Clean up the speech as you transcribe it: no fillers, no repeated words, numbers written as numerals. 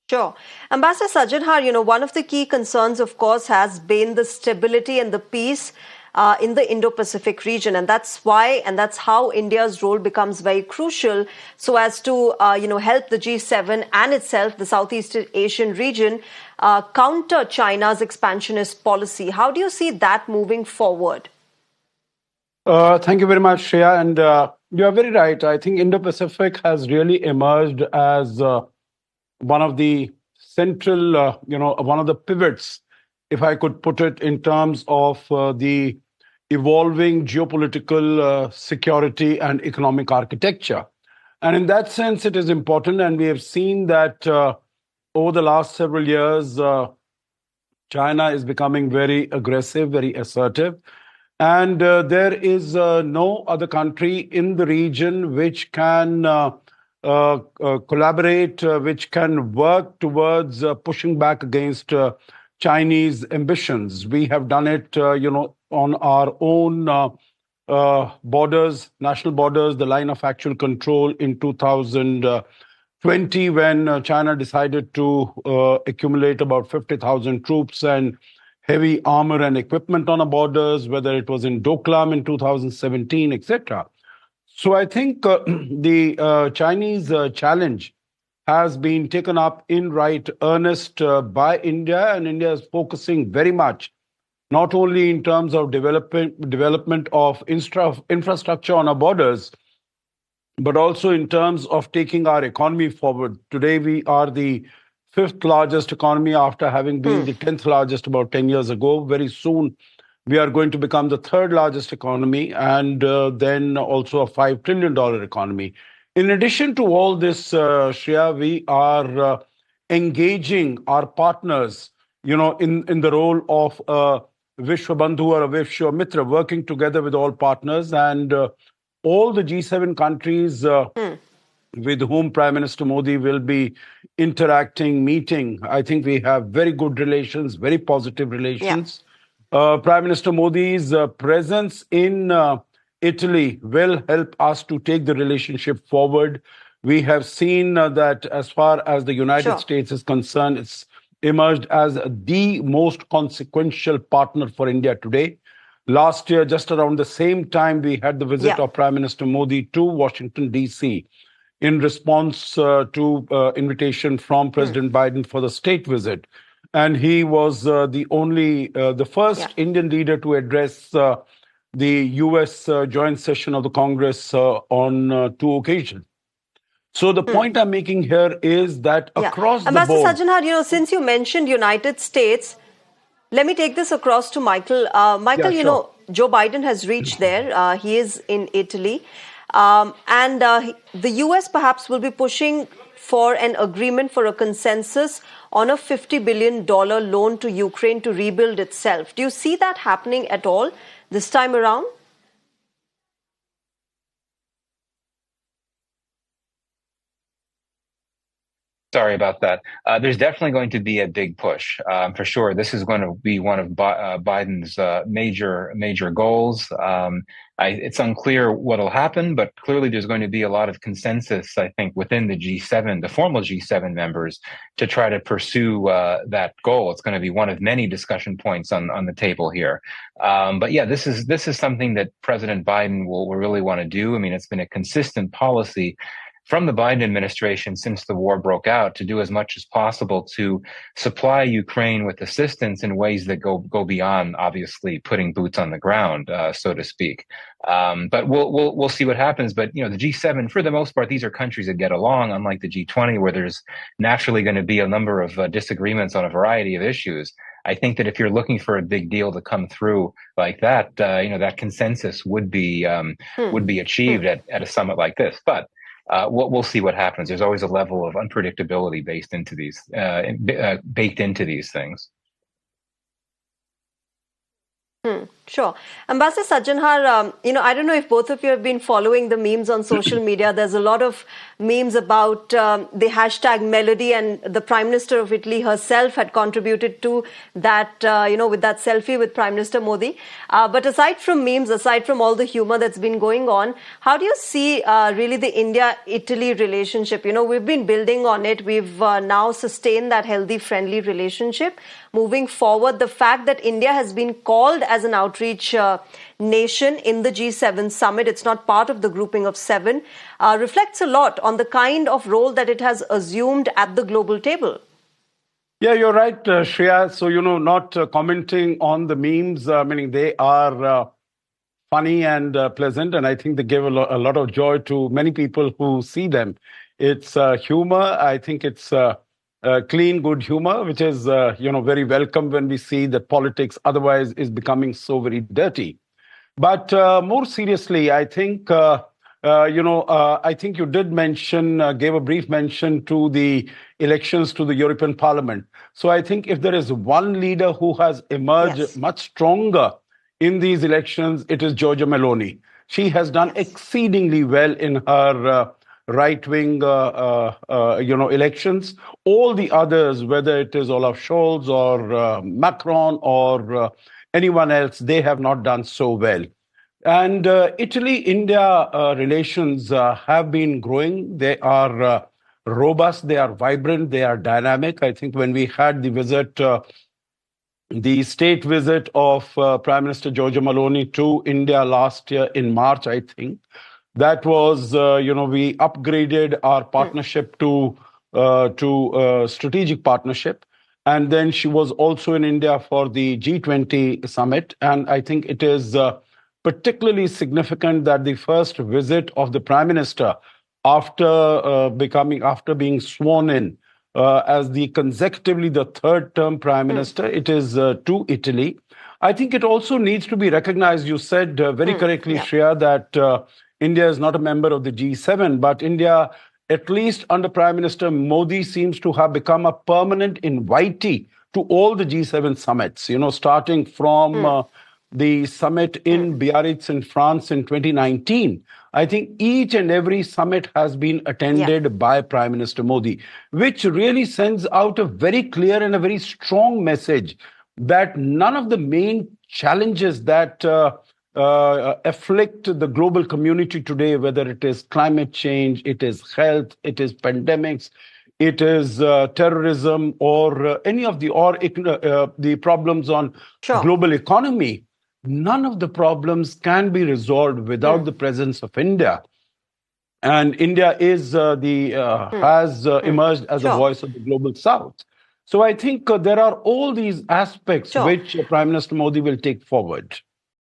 Sure. Ambassador Sajjanhar, one of the key concerns, of course, has been the stability and the peace in the Indo-Pacific region. And that's why, and that's how India's role becomes very crucial so as to, help the G7 and itself, the Southeast Asian region, counter China's expansionist policy. How do you see that moving forward? Thank you very much, Shreya. And you are very right. I think Indo-Pacific has really emerged as one of the central, one of the pivots, if I could put it, in terms of the evolving geopolitical security and economic architecture. And in that sense, it is important. And we have seen that over the last several years, China is becoming very aggressive, very assertive. And there is no other country in the region which can collaborate, which can work towards pushing back against Chinese ambitions. We have done it, on our own borders, national borders, the line of actual control in 2020, when China decided to accumulate about 50,000 troops and heavy armor and equipment on our borders, whether it was in Doklam in 2017, etc. So I think the Chinese challenge has been taken up in right earnest by India, and India is focusing very much, not only in terms of development of infrastructure on our borders, but also in terms of taking our economy forward. Today, we are the fifth largest economy after having been the 10th largest about 10 years ago. Very soon, we are going to become the third largest economy and then also a $5 trillion economy. In addition to all this, Shreya, we are engaging our partners, in the role of Vishwa Bandhu or a Vishwa Mitra, working together with all partners and all the G7 countries with whom Prime Minister Modi will be interacting, meeting. I think we have very good relations, very positive relations. Yeah. Prime Minister Modi's presence in Italy will help us to take the relationship forward. We have seen that as far as the United States is concerned, it's emerged as the most consequential partner for India today. Last year, just around the same time, we had the visit of Prime Minister Modi to Washington, D.C., in response to invitation from President Biden for the state visit. And he was the first Indian leader to address the U.S. joint session of the Congress on two occasions. So the point I'm making here is that across the board... Ambassador Sajjanhar, since you mentioned United States, let me take this across to Michael. Michael, Joe Biden has reached there. He is in Italy. And the US perhaps will be pushing for an agreement for a consensus on a $50 billion loan to Ukraine to rebuild itself. Do you see that happening at all this time around? Sorry about that. There's definitely going to be a big push, for sure. This is going to be one of Biden's major goals. It's unclear what will happen, but clearly there's going to be a lot of consensus, I think, within the G7, the formal G7 members, to try to pursue that goal. It's going to be one of many discussion points on the table here. But yeah, this is something that President Biden will really want to do. I mean, it's been a consistent policy from the Biden administration since the war broke out to do as much as possible to supply Ukraine with assistance in ways that go beyond, obviously, putting boots on the ground, so to speak. But we'll see what happens. But the G7, for the most part, these are countries that get along, unlike the G20, where there's naturally going to be a number of disagreements on a variety of issues. I think that if you're looking for a big deal to come through like that, that consensus would be achieved at a summit like this. But we'll see what happens. There's always a level of unpredictability baked into these things. Sure. Ambassador Sajjanhar, I don't know if both of you have been following the memes on social media. There's a lot of memes about the hashtag melody, and the Prime Minister of Italy herself had contributed to that, with that selfie with Prime Minister Modi. But aside from memes, aside from all the humor that's been going on, how do you see really the India-Italy relationship? We've been building on it. We've now sustained that healthy, friendly relationship. Moving forward, the fact that India has been called as an outreach nation in the G7 summit, it's not part of the grouping of seven, reflects a lot on the kind of role that it has assumed at the global table. Yeah, you're right, Shreya. So, not commenting on the memes, meaning they are funny and pleasant, and I think they give a lot of joy to many people who see them. It's humor. I think it's clean, good humor, which is, very welcome when we see that politics otherwise is becoming so very dirty. But more seriously, I think, I think you did mention, gave a brief mention to the elections to the European Parliament. So I think if there is one leader who has emerged much stronger in these elections, it is Giorgia Meloni. She has done exceedingly well in her right-wing, elections. All the others, whether it is Olaf Scholz or Macron or anyone else, they have not done so well. And Italy-India relations have been growing. They are robust, they are vibrant, they are dynamic. I think when we had the visit, the state visit of Prime Minister Giorgia Meloni to India last year in March, I think, that was, we upgraded our partnership to strategic partnership. And then she was also in India for the G20 summit. And I think it is particularly significant that the first visit of the Prime Minister after being sworn in as consecutively the third term Prime Minister, it is to Italy. I think it also needs to be recognized. You said very correctly, Shreya, that India is not a member of the G7, but India, at least under Prime Minister Modi, seems to have become a permanent invitee to all the G7 summits, starting from the summit in Biarritz in France in 2019. I think each and every summit has been attended by Prime Minister Modi, which really sends out a very clear and a very strong message that none of the main challenges that afflict the global community today, whether it is climate change, it is health, it is pandemics, it is terrorism, or any of the problems on global economy, none of the problems can be resolved without the presence of India. And India is has emerged as a voice of the global South. So I think there are all these aspects which Prime Minister Modi will take forward.